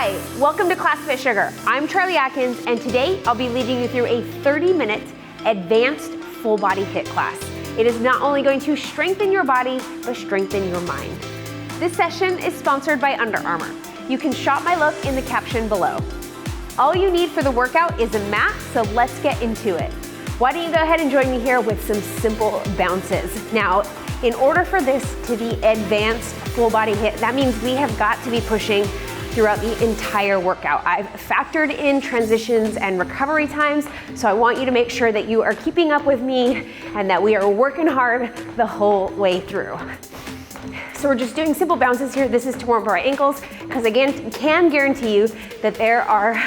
Hi, welcome to Class FitSugar. I'm Charlee Atkins, and today I'll be leading you through a 30-minute advanced full body HIIT class. It is not only going to strengthen your body, but strengthen your mind. This session is sponsored by Under Armour. You can shop my look in the caption below. All you need for the workout is a mat, so let's get into it. Why don't you go ahead and join me here with some simple bounces. Now, in order for this to be advanced full body HIIT, that means we have got to be pushing throughout the entire workout. I've factored in transitions and recovery times, so I want you to make sure that you are keeping up with me and that we are working hard the whole way through. So we're just doing simple bounces here. This is to warm up our ankles, because again, can guarantee you that there are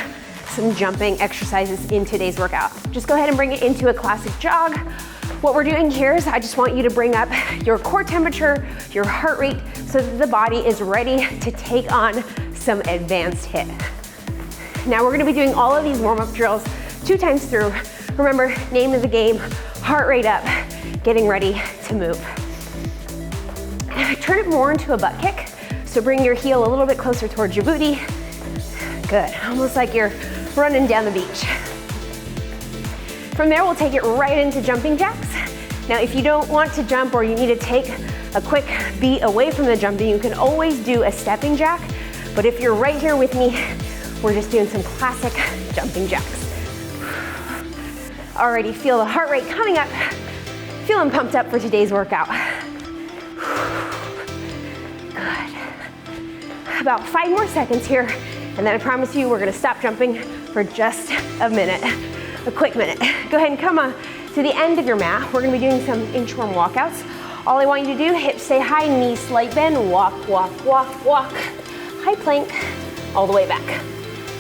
some jumping exercises in today's workout. Just go ahead and bring it into a classic jog. What we're doing here is I just want you to bring up your core temperature, your heart rate, so that the body is ready to take on some advanced HIIT. Now we're gonna be doing all of these warm-up drills 2 times through. Remember, name of the game, heart rate up, getting ready to move. Turn it more into a butt kick. So bring your heel a little bit closer towards your booty. Good, almost like you're running down the beach. From there, we'll take it right into jumping jacks. Now, if you don't want to jump or you need to take a quick beat away from the jumping, you can always do a stepping jack. But if you're right here with me, we're just doing some classic jumping jacks. Already feel the heart rate coming up. Feeling pumped up for today's workout. Good. About 5 more seconds here, and then I promise you we're gonna stop jumping for just a minute. A quick minute. Go ahead and come on to the end of your mat. We're gonna be doing some inchworm walkouts. All I want you to do, hips stay high, knees slight bend, walk, walk, walk, walk. High plank, all the way back.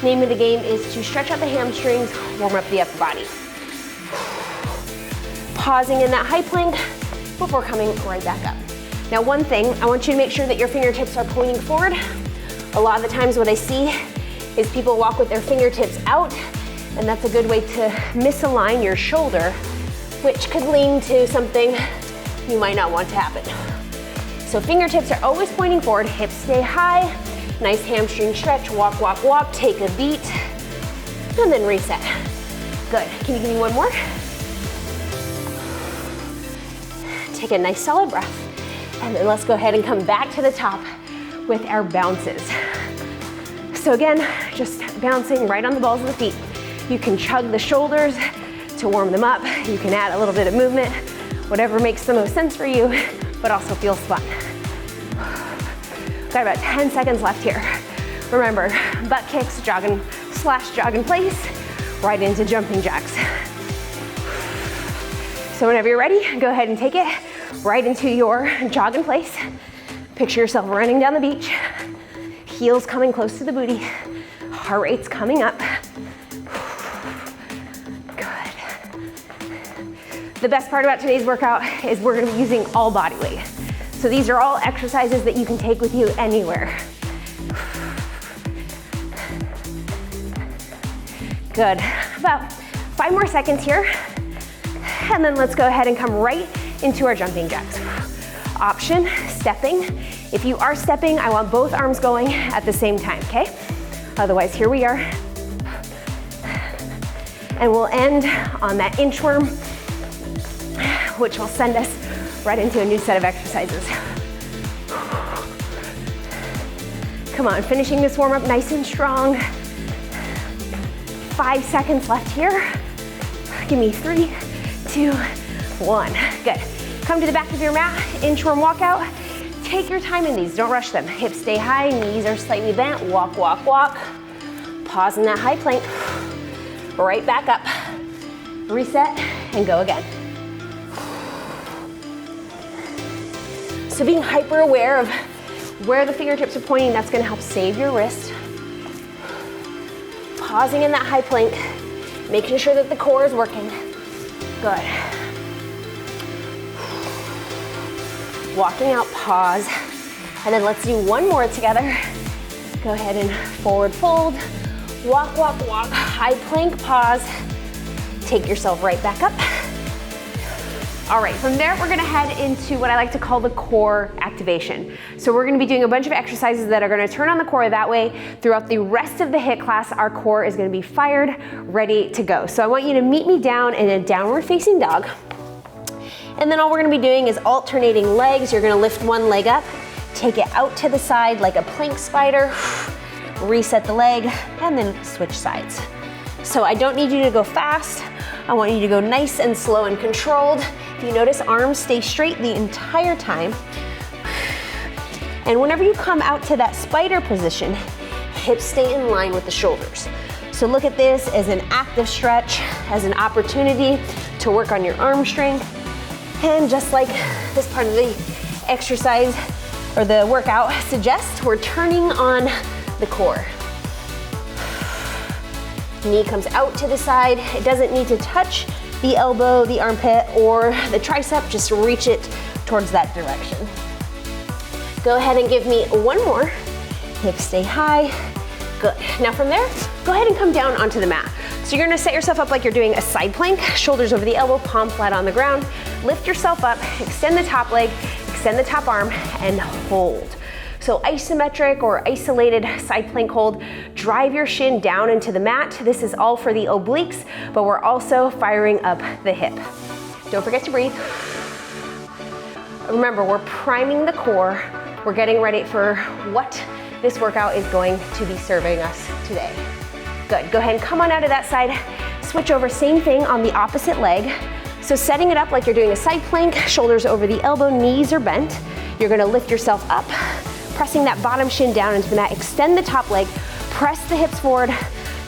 Name of the game is to stretch out the hamstrings, warm up the upper body. Pausing in that high plank before coming right back up. Now, one thing, I want you to make sure that your fingertips are pointing forward. A lot of the times what I see is people walk with their fingertips out, and that's a good way to misalign your shoulder, which could lead to something you might not want to happen. So fingertips are always pointing forward, hips stay high, nice hamstring stretch, walk, walk, walk, take a beat, and then reset. Good, can you give me one more? Take a nice solid breath, and then let's go ahead and come back to the top with our bounces. So again, just bouncing right on the balls of the feet. You can chug the shoulders to warm them up. You can add a little bit of movement, whatever makes the most sense for you, but also feels fun. Got about 10 seconds left here. Remember, butt kicks, jog in place, right into jumping jacks. So whenever you're ready, go ahead and take it right into your jog in place. Picture yourself running down the beach, heels coming close to the booty, heart rate's coming up. The best part about today's workout is we're gonna be using all body weight. So these are all exercises that you can take with you anywhere. Good, about 5 more seconds here. And then let's go ahead and come right into our jumping jacks. Option, stepping. If you are stepping, I want both arms going at the same time, okay? Otherwise, here we are. And we'll end on that inchworm, which will send us right into a new set of exercises. Come on, finishing this warm up nice and strong. 5 seconds left here. Give me 3, 2, 1. Good. Come to the back of your mat, inchworm walkout. Take your time in these, don't rush them. Hips stay high, knees are slightly bent. Walk, walk, walk. Pause in that high plank. Right back up. Reset and go again. So being hyper aware of where the fingertips are pointing, that's gonna help save your wrist. Pausing in that high plank, making sure that the core is working. Good. Walking out, pause. And then let's do one more together. Go ahead and forward fold. Walk, walk, walk, high plank, pause. Take yourself right back up. All right, from there, we're gonna head into what I like to call the core activation. So we're gonna be doing a bunch of exercises that are gonna turn on the core. That way, throughout the rest of the HIIT class, our core is gonna be fired, ready to go. So I want you to meet me down in a downward facing dog. And then all we're gonna be doing is alternating legs. You're gonna lift one leg up, take it out to the side like a plank spider, reset the leg, and then switch sides. So I don't need you to go fast. I want you to go nice and slow and controlled. If you notice, arms stay straight the entire time. And whenever you come out to that spider position, hips stay in line with the shoulders. So look at this as an active stretch, as an opportunity to work on your arm strength. And just like this part of the exercise or the workout suggests, we're turning on the core. Knee comes out to the side. It doesn't need to touch the elbow, the armpit, or the tricep. Just reach it towards that direction. Go ahead and give me one more. Hips stay high. Good. Now from there, go ahead and come down onto the mat. So you're gonna set yourself up like you're doing a side plank, shoulders over the elbow, palm flat on the ground. Lift yourself up, extend the top leg, extend the top arm, and hold. So isometric or isolated side plank hold, drive your shin down into the mat. This is all for the obliques, but we're also firing up the hip. Don't forget to breathe. Remember, we're priming the core. We're getting ready for what this workout is going to be serving us today. Good, go ahead and come on out of that side. Switch over, same thing on the opposite leg. So setting it up like you're doing a side plank, shoulders over the elbow, knees are bent. You're gonna lift yourself up, pressing that bottom shin down into the mat, extend the top leg, press the hips forward,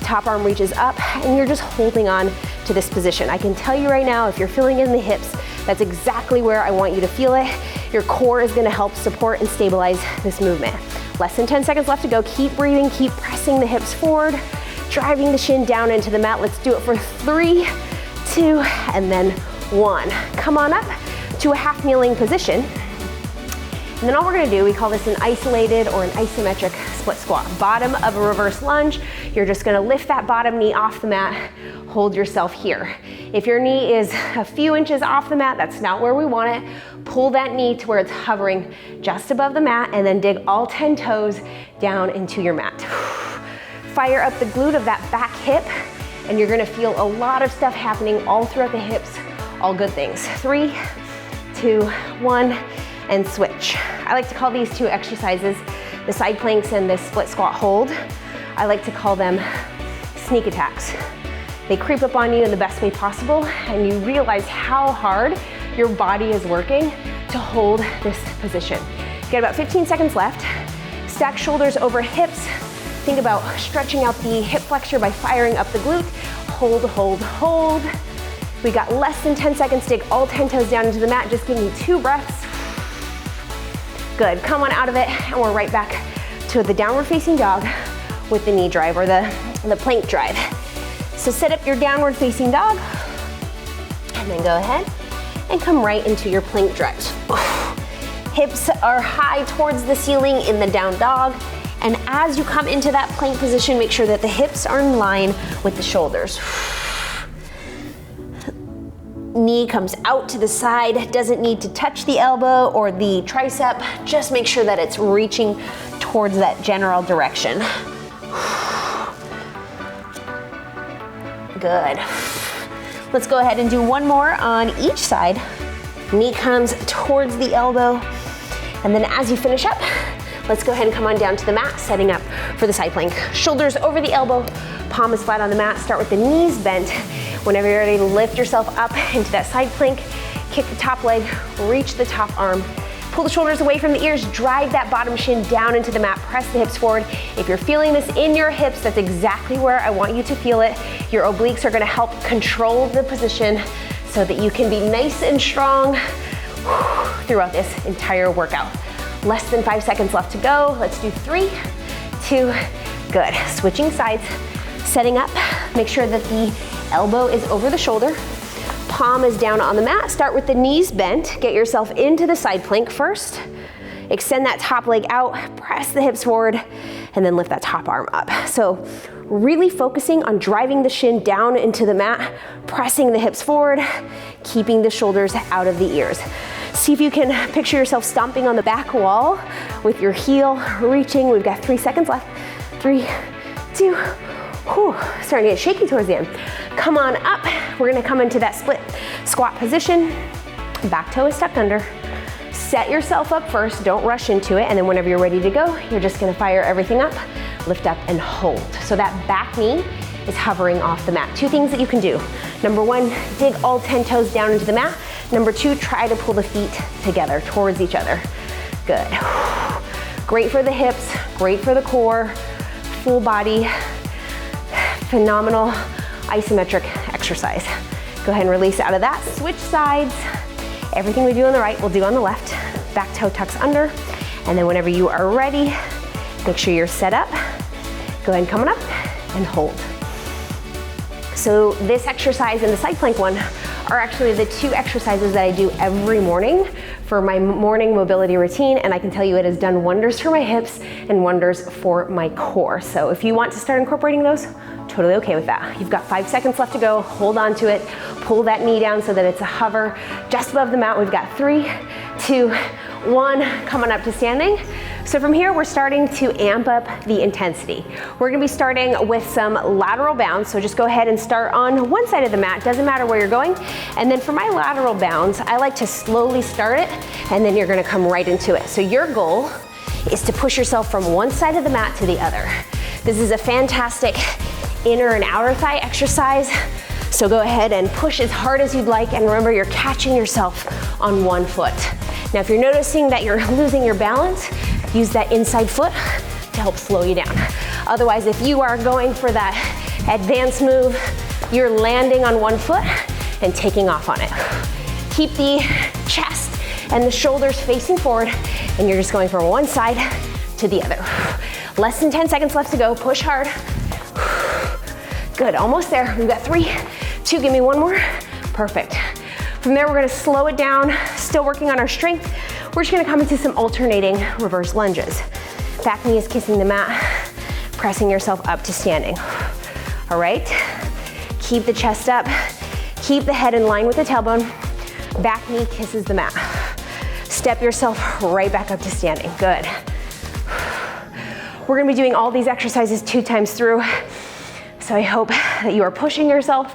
top arm reaches up, and you're just holding on to this position. I can tell you right now, if you're feeling in the hips, that's exactly where I want you to feel it. Your core is gonna help support and stabilize this movement. Less than 10 seconds left to go. Keep breathing, keep pressing the hips forward, driving the shin down into the mat. Let's do it for 3, 2, and then 1. Come on up to a half kneeling position. And then all we're gonna do, we call this an isolated or an isometric split squat. Bottom of a reverse lunge, you're just gonna lift that bottom knee off the mat, hold yourself here. If your knee is a few inches off the mat, that's not where we want it. Pull that knee to where it's hovering just above the mat, and then dig all 10 toes down into your mat. Fire up the glute of that back hip, and you're gonna feel a lot of stuff happening all throughout the hips, all good things. 3, 2, 1, and switch. I like to call these two exercises, the side planks and the split squat hold, I like to call them sneak attacks. They creep up on you in the best way possible, and you realize how hard your body is working to hold this position. You got about 15 seconds left. Stack shoulders over hips. Think about stretching out the hip flexor by firing up the glute. Hold, hold, hold. We got less than 10 seconds. Dig all 10 toes down into the mat. Just give me 2 breaths. Good, come on out of it, and we're right back to the downward facing dog with the knee drive or the plank drive. So set up your downward facing dog, and then go ahead and come right into your plank drives. Hips are high towards the ceiling in the down dog, and as you come into that plank position, make sure that the hips are in line with the shoulders. Knee comes out to the side, doesn't need to touch the elbow or the tricep. Just make sure that it's reaching towards that general direction. Good. Let's go ahead and do one more on each side. Knee comes towards the elbow, and then as you finish up, let's go ahead and come on down to the mat, setting up for the side plank. Shoulders over the elbow, palm is flat on the mat. Start with the knees bent. Whenever you're ready to lift yourself up into that side plank, kick the top leg, reach the top arm, pull the shoulders away from the ears, drive that bottom shin down into the mat, press the hips forward. If you're feeling this in your hips, that's exactly where I want you to feel it. Your obliques are gonna help control the position so that you can be nice and strong throughout this entire workout. Less than 5 seconds left to go. Let's do 3, 2, good. Switching sides, setting up, make sure that the elbow is over the shoulder, palm is down on the mat. Start with the knees bent. Get yourself into the side plank first. Extend that top leg out, press the hips forward, and and then lift that top arm up. So really focusing on driving the shin down into the mat, pressing the hips forward, keeping the shoulders out of the ears. See if you can picture yourself stomping on the back wall with your heel reaching. We've got 3 seconds left. 3, 2, whew, starting to get shaky towards the end. Come on up. We're gonna come into that split squat position. Back toe is tucked under. Set yourself up first, don't rush into it, and then whenever you're ready to go, you're just gonna fire everything up, lift up and hold. So that back knee is hovering off the mat. 2 things that you can do. Number 1, dig all 10 toes down into the mat. Number 2, try to pull the feet together towards each other. Good. Great for the hips, great for the core, full body, phenomenal isometric exercise. Go ahead and release out of that. Switch sides. Everything we do on the right, we'll do on the left. Back toe tucks under. And then whenever you are ready, make sure you're set up. Go ahead and come on up and hold. So this exercise and the side plank one are actually the 2 exercises that I do every morning for my morning mobility routine, and I can tell you it has done wonders for my hips and wonders for my core. So if you want to start incorporating those, totally okay with that. You've got 5 seconds left to go. Hold on to it. Pull that knee down so that it's a hover just above the mat. We've got 3, 2, 1. Coming up to standing. So from here, we're starting to amp up the intensity. We're gonna be starting with some lateral bounds. So just go ahead and start on one side of the mat. Doesn't matter where you're going. And then for my lateral bounds, I like to slowly start it, and then you're gonna come right into it. So your goal is to push yourself from one side of the mat to the other. This is a fantastic inner and outer thigh exercise. So go ahead and push as hard as you'd like, and remember you're catching yourself on one foot. Now if you're noticing that you're losing your balance, use that inside foot to help slow you down. Otherwise, if you are going for that advanced move, you're landing on one foot and taking off on it. Keep the chest and the shoulders facing forward, and you're just going from one side to the other. Less than 10 seconds left to go. Push hard. Good, almost there. We've got 3, 2, give me 1 more. Perfect. From there, we're gonna slow it down, still working on our strength. We're just gonna come into some alternating reverse lunges. Back knee is kissing the mat, pressing yourself up to standing. All right, keep the chest up, keep the head in line with the tailbone. Back knee kisses the mat. Step yourself right back up to standing, good. We're gonna be doing all these exercises 2 times through. So I hope that you are pushing yourself.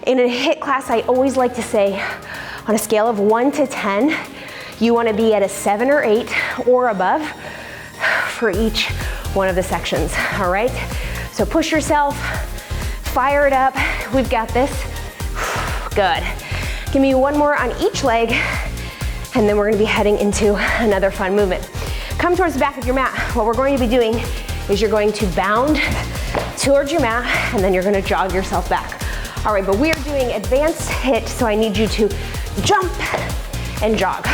In a HIIT class, I always like to say, on a scale of 1 to 10, you wanna be at a 7 or 8 or above for each one of the sections, all right? So push yourself, fire it up. We've got this. Good. Give me 1 more on each leg, and then we're gonna be heading into another fun movement. Come towards the back of your mat. What we're going to be doing is you're going to bound towards your mat, and then you're gonna jog yourself back. All right, but we are doing advanced HIIT, so I need you to jump and jog.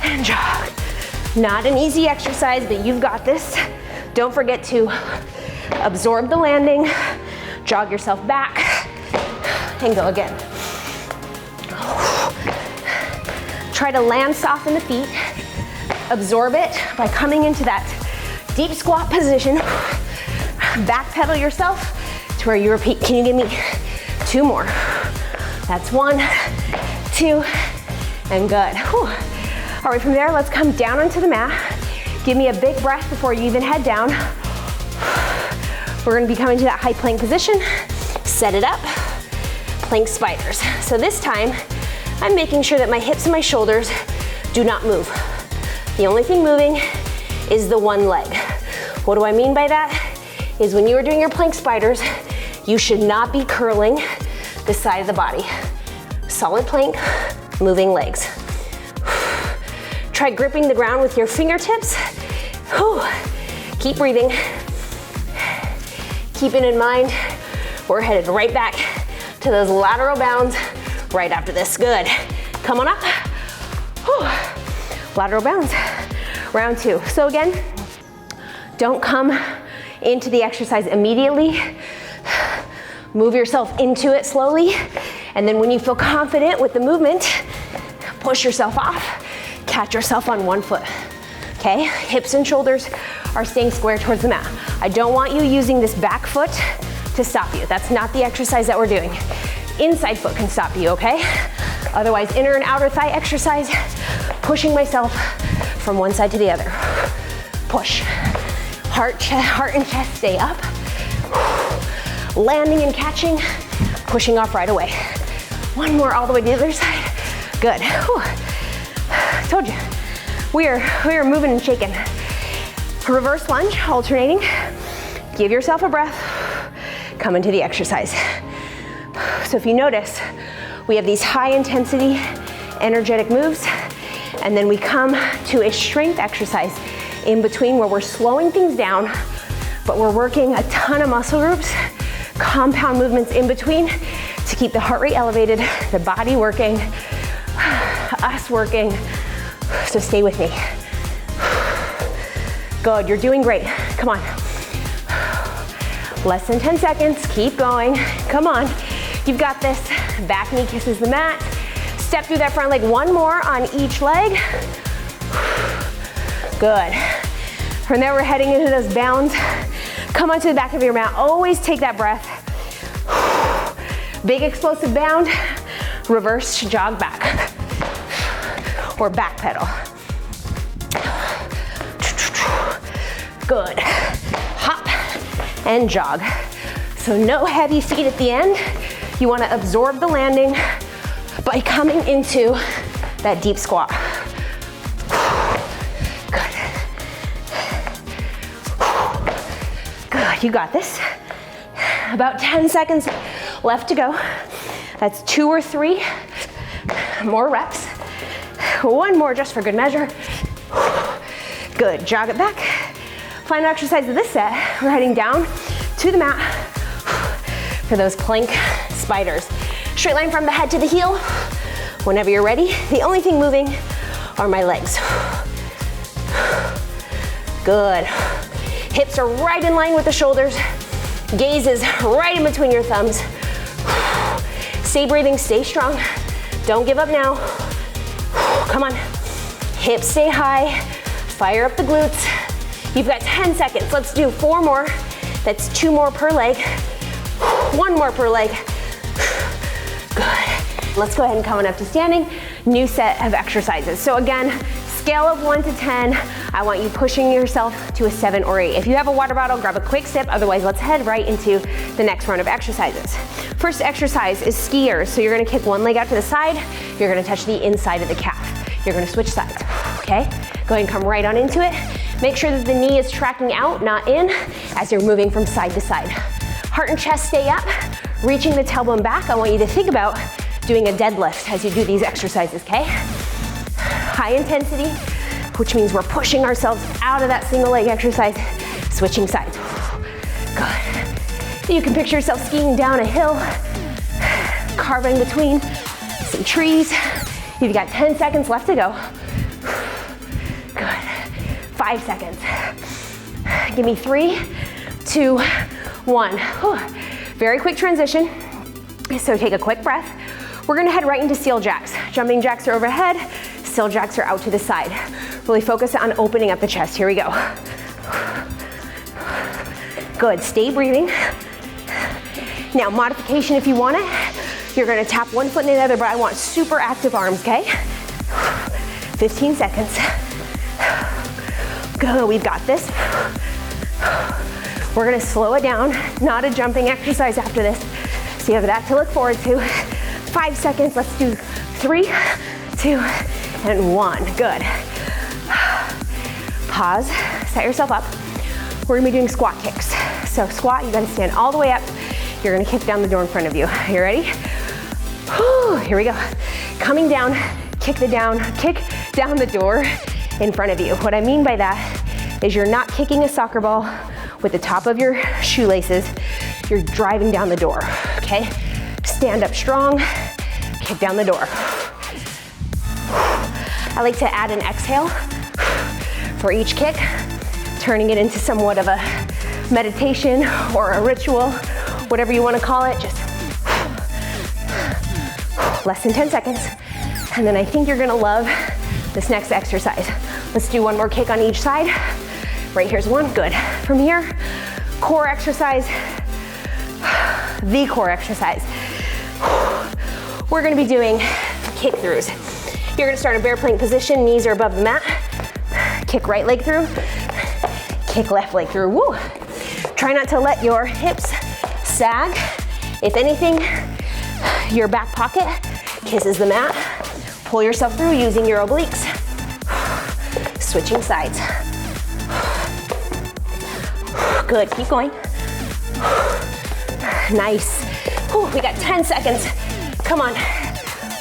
And jog. Not an easy exercise, but you've got this. Don't forget to absorb the landing, jog yourself back, and go again. Try to land soft in the feet. Absorb it by coming into that deep squat position. Backpedal yourself to where you repeat. Can you give me 2 more? That's 1, 2, and good. Whew. All right, from there, let's come down onto the mat. Give me a big breath before you even head down. We're gonna be coming to that high plank position. Set it up, plank spiders. So this time, I'm making sure that my hips and my shoulders do not move. The only thing moving is the one leg. What do I mean by that? Is when you are doing your plank spiders, you should not be curling the side of the body. Solid plank, moving legs. Try gripping the ground with your fingertips. Whew. Keep breathing. Keeping in mind, we're headed right back to those lateral bounds right after this. Good. Come on up. Whew. Lateral bounds. Round 2. So again, don't come into the exercise immediately. Move yourself into it slowly. And then when you feel confident with the movement, push yourself off. Catch yourself on one foot. okay? Hips and shoulders are staying square towards the mat. I don't want you using this back foot to stop you. That's not the exercise that we're doing. Inside foot can stop you, okay? Otherwise, inner and outer thigh exercise, pushing myself from one side to the other. Push. Heart and chest stay up. Landing and catching, pushing off right away. One more all the way to the other side. Good. Whew. Told you, we are moving and shaking. Reverse lunge, alternating. Give yourself a breath. Come into the exercise. So if you notice, we have these high intensity, energetic moves, and then we come to a strength exercise in between where we're slowing things down, but we're working a ton of muscle groups, compound movements in between to keep the heart rate elevated, the body working, us working. So stay with me. Good, you're doing great. Come on. Less than 10 seconds, keep going. Come on, you've got this. Back knee kisses the mat. Step through that front leg, one more on each leg. Good. From there, we're heading into those bounds. Come onto the back of your mat, always take that breath. Big explosive bound, reverse jog back, or back pedal. Good, hop and jog. So no heavy feet at the end. You wanna absorb the landing by coming into that deep squat. Good, you got this. About 10 seconds left to go. That's 2 or 3 more reps. One more just for good measure. Good, jog it back. Final exercise of this set, we're heading down to the mat for those plank spiders. Straight line from the head to the heel. Whenever you're ready, the only thing moving are my legs. Good. Hips are right in line with the shoulders. Gaze is right in between your thumbs. Stay breathing, stay strong. Don't give up now. Come on. Hips stay high. Fire up the glutes. You've got 10 seconds. Let's do 4 more. That's 2 more per leg. 1 more per leg. Good. Let's go ahead and come on up to standing. New set of exercises. So again, scale of 1 to 10. I want you pushing yourself to a 7 or 8. If you have a water bottle, grab a quick sip. Otherwise, let's head right into the next round of exercises. First exercise is skiers. So you're gonna kick one leg out to the side. You're gonna touch the inside of the calf. You're gonna switch sides, okay? Go ahead and come right on into it. Make sure that the knee is tracking out, not in, as you're moving from side to side. Heart and chest stay up. Reaching the tailbone back. I want you to think about doing a deadlift as you do these exercises, okay? High intensity, which means we're pushing ourselves out of that single leg exercise, switching sides. Good. You can picture yourself skiing down a hill, carving between some trees. You've got 10 seconds left to go. Good. 5 seconds. Give me 3, 2, 1. Very quick transition. So take a quick breath. We're gonna head right into seal jacks. Jumping jacks are overhead, seal jacks are out to the side. Really focus on opening up the chest. Here we go. Good, stay breathing. Now modification if you want it. You're gonna tap one foot in the other, but I want super active arms, okay? 15 seconds. Go, we've got this. We're gonna slow it down, not a jumping exercise after this. So you have that to look forward to. 5 seconds, let's do 3, 2, and 1. Good. Pause, set yourself up. We're gonna be doing squat kicks. So squat, you gotta stand all the way up. You're gonna kick down the door in front of you. You ready? Here we go. Coming down, kick down the door in front of you. What I mean by that is you're not kicking a soccer ball with the top of your shoelaces. You're driving down the door, okay? Stand up strong, kick down the door. I like to add an exhale for each kick, turning it into somewhat of a meditation or a ritual, whatever you want to call it. Just less than 10 seconds. And then I think you're gonna love this next exercise. Let's do one more kick on each side. Right here's one, good. From here, core exercise, the core exercise. We're gonna be doing kick throughs. You're gonna start in bear plank position, knees are above the mat. Kick right leg through, kick left leg through, woo. Try not to let your hips sag. If anything, your back pocket kisses the mat. Pull yourself through using your obliques. Switching sides. Good, keep going. Nice. Whew, we got 10 seconds. Come on.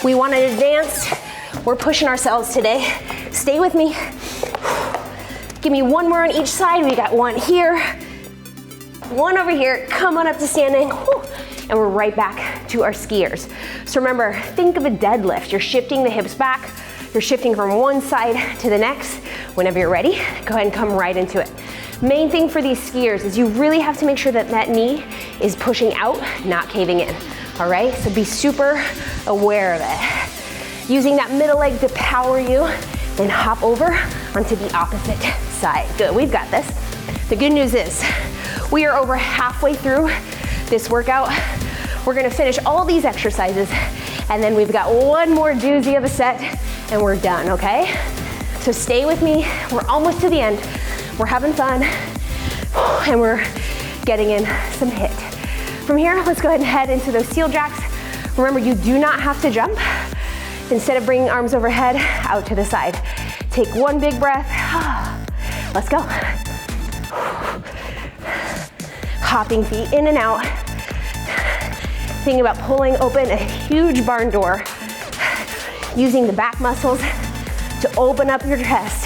We want an advanced. We're pushing ourselves today. Stay with me. Give me one more on each side. We got one here, one over here. Come on up to standing. Whew. And we're right back to our skiers. So remember, think of a deadlift. You're shifting the hips back. You're shifting from one side to the next. Whenever you're ready, go ahead and come right into it. Main thing for these skiers is you really have to make sure that that knee is pushing out, not caving in. All right, so be super aware of it. Using that middle leg to power you, then hop over onto the opposite side. Good, we've got this. The good news is we are over halfway through this workout. We're gonna finish all these exercises and then we've got one more doozy of a set and we're done, okay? So stay with me, we're almost to the end. We're having fun and we're getting in some HIIT. From here, let's go ahead and head into those seal jacks. Remember, you do not have to jump. Instead of bringing arms overhead, out to the side. Take one big breath. Let's go. Hopping feet in and out. Thinking about pulling open a huge barn door. Using the back muscles to open up your chest.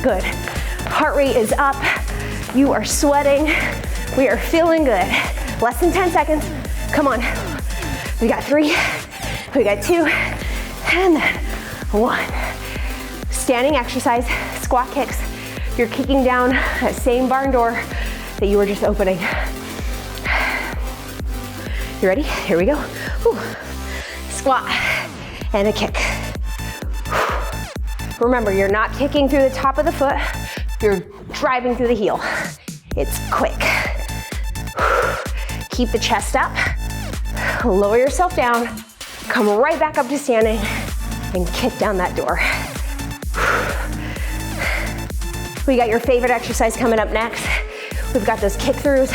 Good. Heart rate is up. You are sweating. We are feeling good. Less than 10 seconds. Come on. We got 3, we got 2, and then 1. Standing exercise, squat kicks. You're kicking down that same barn door that you were just opening. You ready? Here we go. Whew. Squat and a kick. Remember, you're not kicking through the top of the foot, you're driving through the heel. It's quick. Keep the chest up, lower yourself down, come right back up to standing, and kick down that door. We got your favorite exercise coming up next. We've got those kick throughs,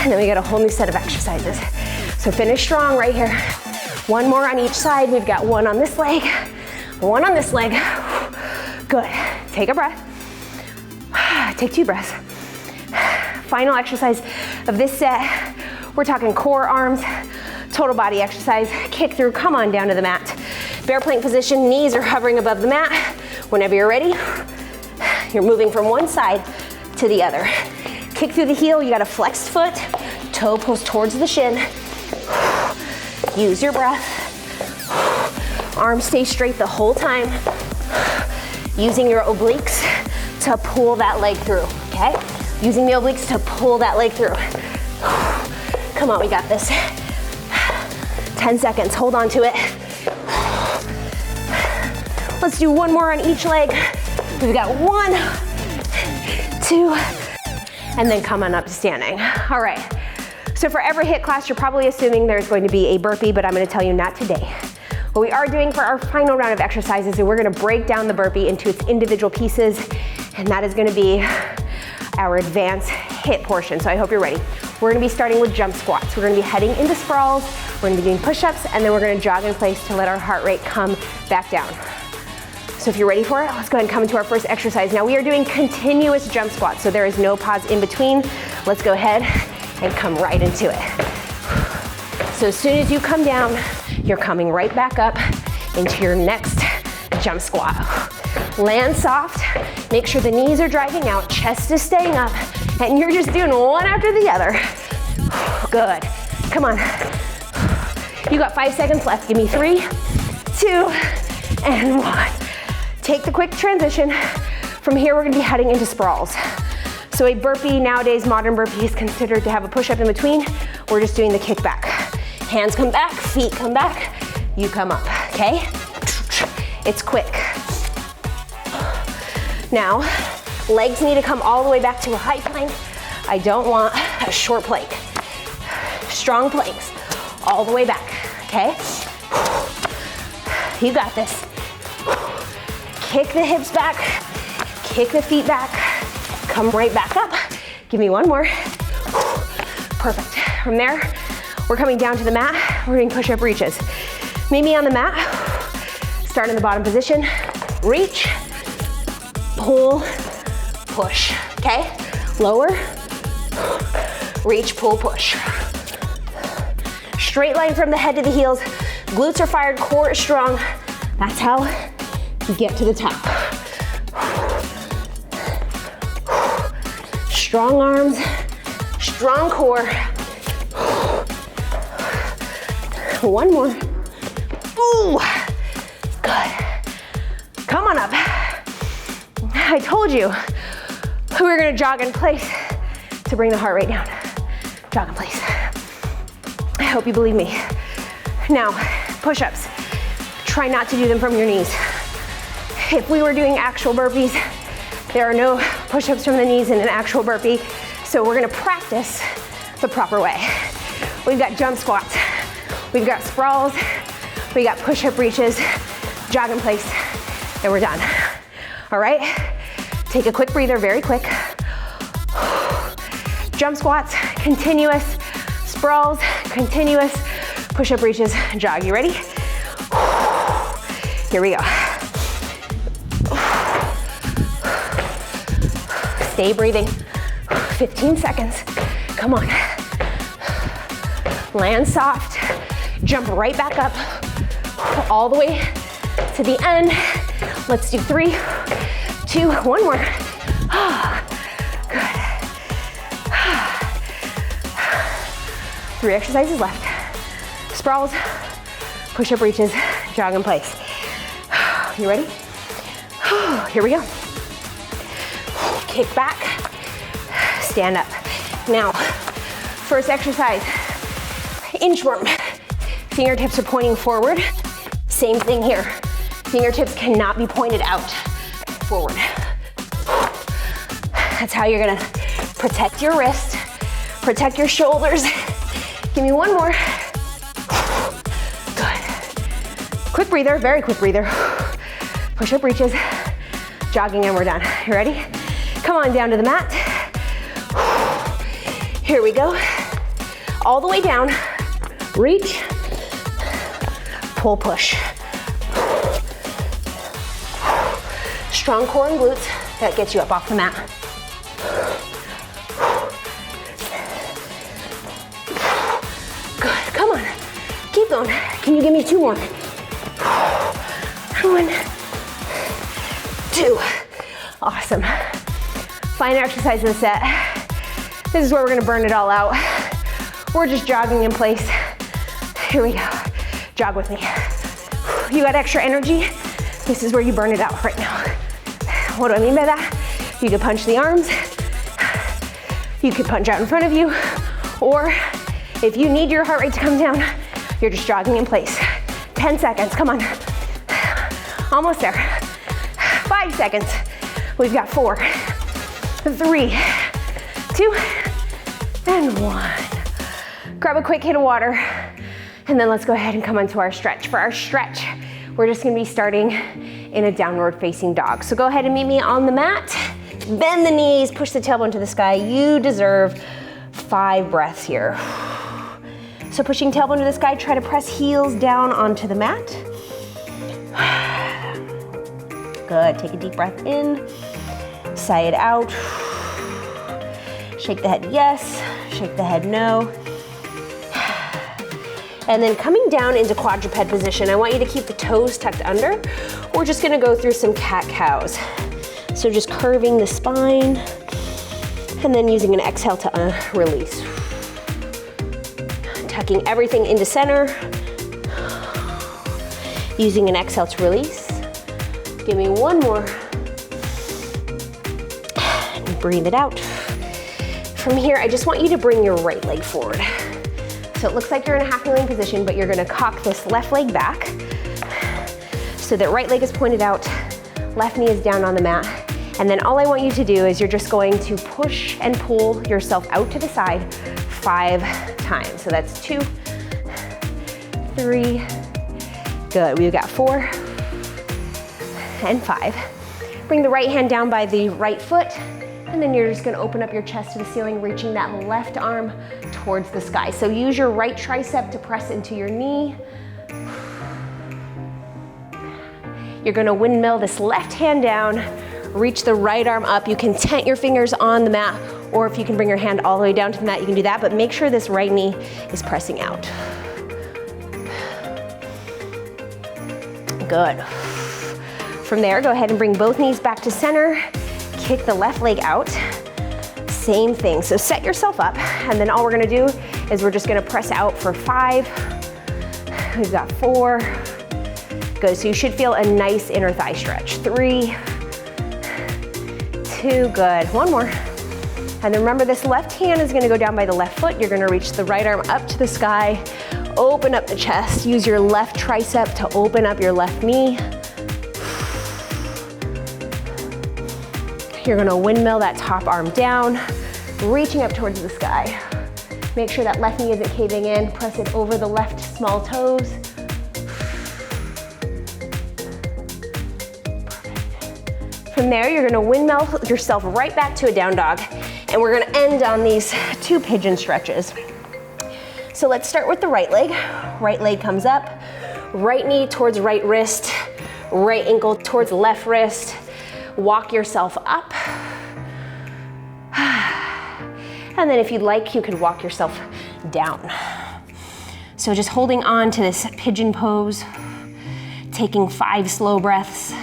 and then we got a whole new set of exercises. So finish strong right here. One more on each side. We've got one on this leg, one on this leg. Good. Take a breath. Take 2 breaths. Final exercise of this set. We're talking core, arms, total body exercise. Kick through, come on down to the mat. Bear plank position, knees are hovering above the mat. Whenever you're ready, you're moving from one side to the other. Kick through the heel, you got a flexed foot, toe pulls towards the shin. Use your breath. Arms stay straight the whole time. Using your obliques to pull that leg through, okay? Using the obliques to pull that leg through. Come on, we got this. 10 seconds, hold on to it. Let's do one more on each leg. We've got 1, 2, and then come on up to standing. All right, so for every HIIT class, you're probably assuming there's going to be a burpee, but I'm gonna tell you not today. What we are doing for our final round of exercises is we're gonna break down the burpee into its individual pieces, and that is gonna be our advanced HIIT portion, so I hope you're ready. We're gonna be starting with jump squats. We're gonna be heading into sprawls, we're gonna be doing push-ups, and then we're gonna jog in place to let our heart rate come back down. So if you're ready for it, let's go ahead and come into our first exercise. Now we are doing continuous jump squats, so there is no pause in between. Let's go ahead and come right into it. So as soon as you come down, you're coming right back up into your next jump squat. Land soft, make sure the knees are driving out, chest is staying up, and you're just doing one after the other. Good, come on. You got 5 seconds left. Give me 3, 2, and 1. Take the quick transition. From here, we're gonna be heading into sprawls. So a burpee nowadays, modern burpee is considered to have a push-up in between. We're just doing the kick back. Hands come back, feet come back, you come up, okay? It's quick. Now, legs need to come all the way back to a high plank. I don't want a short plank. Strong planks, all the way back, okay? You got this. Kick the hips back, kick the feet back, come right back up. Give me one more. Perfect. From there, we're coming down to the mat. We're doing push-up reaches. Meet me on the mat. Start in the bottom position. Reach, pull, push, okay? Lower, reach, pull, push. Straight line from the head to the heels. Glutes are fired, core is strong. That's how you get to the top. Strong arms, strong core. One more. Ooh, good. Come on up. I told you we were gonna jog in place to bring the heart rate down. Jog in place. I hope you believe me. Now, push-ups. Try not to do them from your knees. If we were doing actual burpees, there are no push-ups from the knees in an actual burpee, so we're gonna practice the proper way. We've got jump squats, we've got sprawls, we got push-up reaches, jog in place, and we're done. All right, take a quick breather, very quick. Jump squats, continuous, sprawls, continuous, push-up reaches, jog. You ready? Here we go. Stay breathing. 15 seconds. Come on. Land soft. Jump right back up. All the way to the end. Let's do 3, 2, one more. Good. 3 exercises left. Sprawls, push-up reaches, jog in place. You ready? Here we go. Kick back, stand up. Now, first exercise, inchworm. Fingertips are pointing forward. Same thing here. Fingertips cannot be pointed out, forward. That's how you're gonna protect your wrist, protect your shoulders. Give me one more. Good. Quick breather, very quick breather. Push-up reaches, jogging, and we're done. You ready? Come on down to the mat. Here we go. All the way down. Reach, pull, push. Strong core and glutes. That gets you up off the mat. Good, come on. Keep going. Can you give me 2 more? 1, 2. Awesome. Final exercise of the set. This is where we're gonna burn it all out. We're just jogging in place. Here we go. Jog with me. You got extra energy? This is where you burn it out right now. What do I mean by that? You could punch the arms. You could punch out in front of you. Or if you need your heart rate to come down, you're just jogging in place. 10 seconds, come on. Almost there. 5 seconds. We've got 4, 3, 2, and 1. Grab a quick hit of water, and then let's go ahead and come onto our stretch. For our stretch, we're just gonna be starting in a downward facing dog. So go ahead and meet me on the mat. Bend the knees, push the tailbone to the sky. You deserve 5 breaths here. So pushing tailbone to the sky, try to press heels down onto the mat. Good, take a deep breath in, sigh it out. Shake the head yes, shake the head no. And then coming down into quadruped position, I want you to keep the toes tucked under. We're just gonna go through some cat-cows. So just curving the spine, and then using an exhale to release. Tucking everything into center. Using an exhale to release. Give me one more. And breathe it out. From here, I just want you to bring your right leg forward. So it looks like you're in a half kneeling position, but you're gonna cock this left leg back so that right leg is pointed out, left knee is down on the mat, And then all I want you to do is you're just going to push and pull yourself out to the side 5 times. So that's 2, 3, good. We've got 4 and 5. Bring the right hand down by the right foot, and then you're just gonna open up your chest to the ceiling, reaching that left arm towards the sky. So use your right tricep to press into your knee. You're gonna windmill this left hand down, reach the right arm up. You can tent your fingers on the mat, or if you can bring your hand all the way down to the mat, you can do that, but make sure this right knee is pressing out. Good. From there, go ahead and bring both knees back to center. Kick the left leg out. Same thing, so set yourself up, and then all we're gonna do is we're just gonna press out for 5. We've got 4. Good, so you should feel a nice inner thigh stretch. 3, 2, good. 1 more. And then remember, this left hand is gonna go down by the left foot. You're gonna reach the right arm up to the sky, open up the chest, use your left tricep to open up your left knee. You're gonna windmill that top arm down, reaching up towards the sky. Make sure that left knee isn't caving in. Press it over the left small toes. From there, you're gonna windmill yourself right back to a down dog, and we're gonna end on these 2 pigeon stretches. So let's start with the right leg. Right leg comes up, right knee towards right wrist, right ankle towards left wrist. Walk yourself up. And then if you'd like, you could walk yourself down. So just holding on to this pigeon pose, taking 5 slow breaths.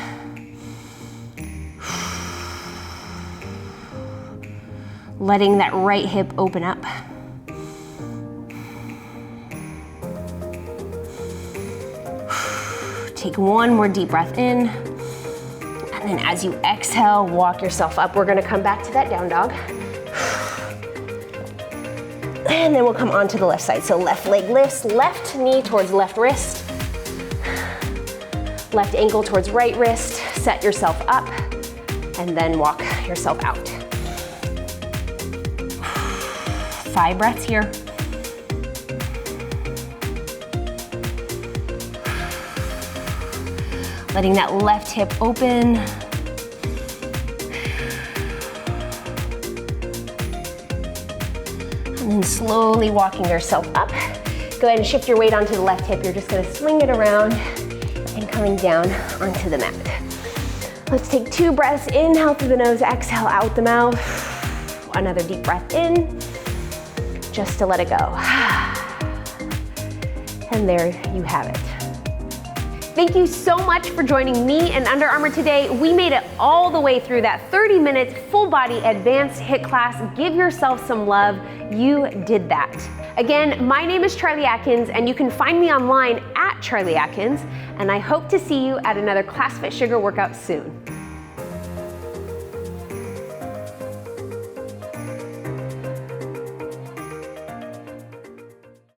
Letting that right hip open up. Take 1 more deep breath in. And then as you exhale, walk yourself up. We're gonna come back to that down dog. And then we'll come onto the left side. So left leg lifts, left knee towards left wrist. Left ankle towards right wrist. Set yourself up and then walk yourself out. 5 breaths here. Letting that left hip open. And then slowly walking yourself up. Go ahead and shift your weight onto the left hip. You're just gonna swing it around and coming down onto the mat. Let's take 2 breaths. Inhale through the nose, exhale out the mouth. Another deep breath in, just to let it go. And there you have it. Thank you so much for joining me and Under Armour today. We made it all the way through that 30 minutes full body advanced HIIT class. Give yourself some love. You did that. Again, my name is Charlee Atkins, and you can find me online at Charlee Atkins, and I hope to see you at another Class FitSugar workout soon.